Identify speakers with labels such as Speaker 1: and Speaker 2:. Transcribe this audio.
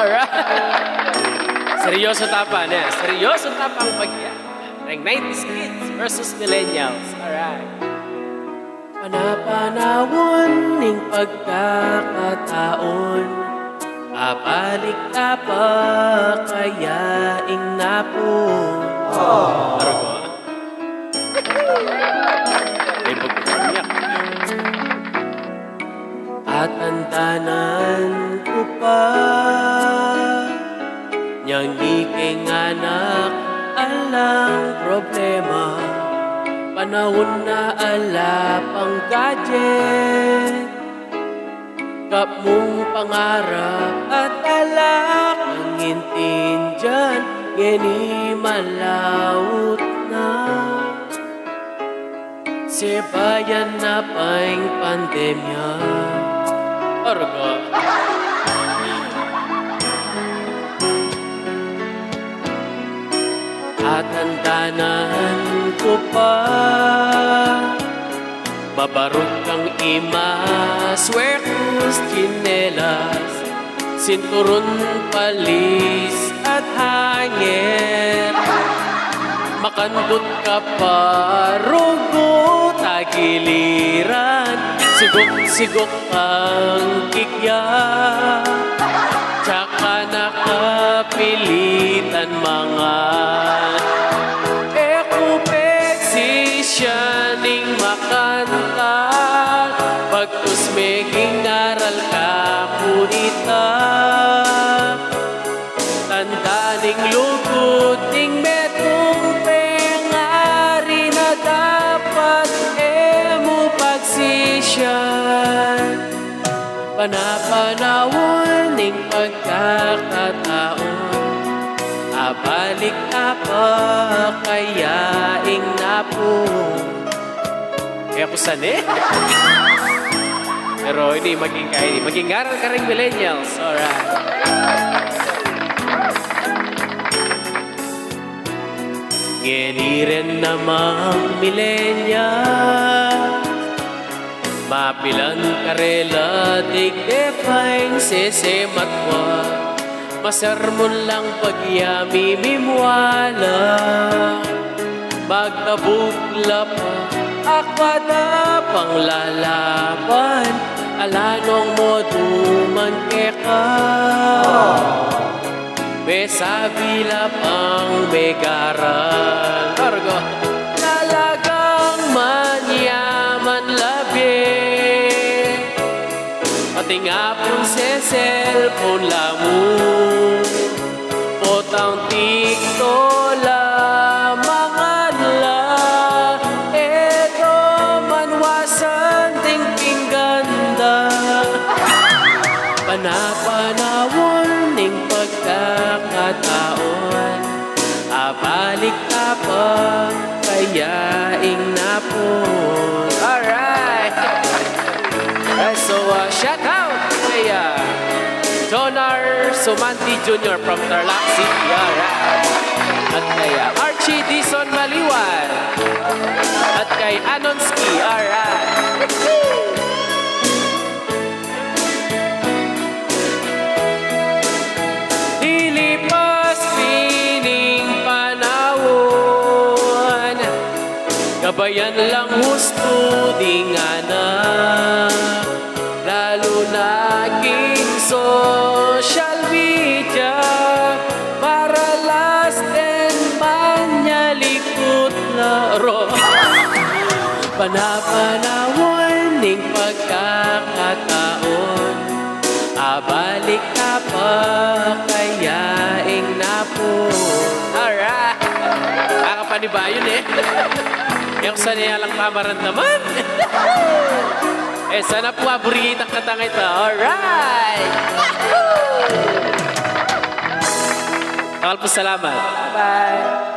Speaker 1: Alright. Seryoso tapang na. Seryoso tapang pagya. Ang 90s kids versus millennials. Alright. Panapanawon ning pagkakataon, abalik ka pa kaya ing napon. Argo. Ay pagkukumiyak. At tandanan ko pa niyang iking anak alang problema. Panahon na ala pang gadget, kap mong pangarap at alak ang intindihan, geni malawot na. Sibayan na pa'y pandemya. Arga. At handanan ko pa, babarog kang imas, swertos, chinelas, sinturon, palis at hangin. Makandot ka pa, rugo, tagiliran, sigok-sigok ang kikya, tsaka nakapilitan mga ning makanta, pagkus meging aral ka punita, tanda ning lugod ning metong pengari na dapat emo pagsisyan. Panapanawon ning pagkakataon, abalik ka pa kaya ing napon. Kaya ko saan Pero hindi maging aral ka rin millennials. Alright. Ngeni rin namang millennials, mapilan karela digdepaing sesematwa, masarmon lang pagyami mimwala, magtabugla pa akwada pang lalaban, alanong mo duman keka. Besabila pang megaran, argo lalagang manyaman labi, pati nga pong cellphone lamu, potang tiktola panapanawon ning pagkakataon, abalik ka pa kaya ing napon. Alright. So shout out kay Jonar Sumanti Jr. from Tarlac City. Alright. At kay Archie Dison Maliwan. At kay Anonski. Alright. Kabayan lang husto di nga na, lalo naging social media, para last and manyalikot laro. Panapanawon ning pagkakataon, abalik ka pa kaya ing napon. Alright. Makapanibayon yung sanaya lang pamaramdaman. Sana po aburita ka tanga ito. Alright! Salamat. Bye-bye.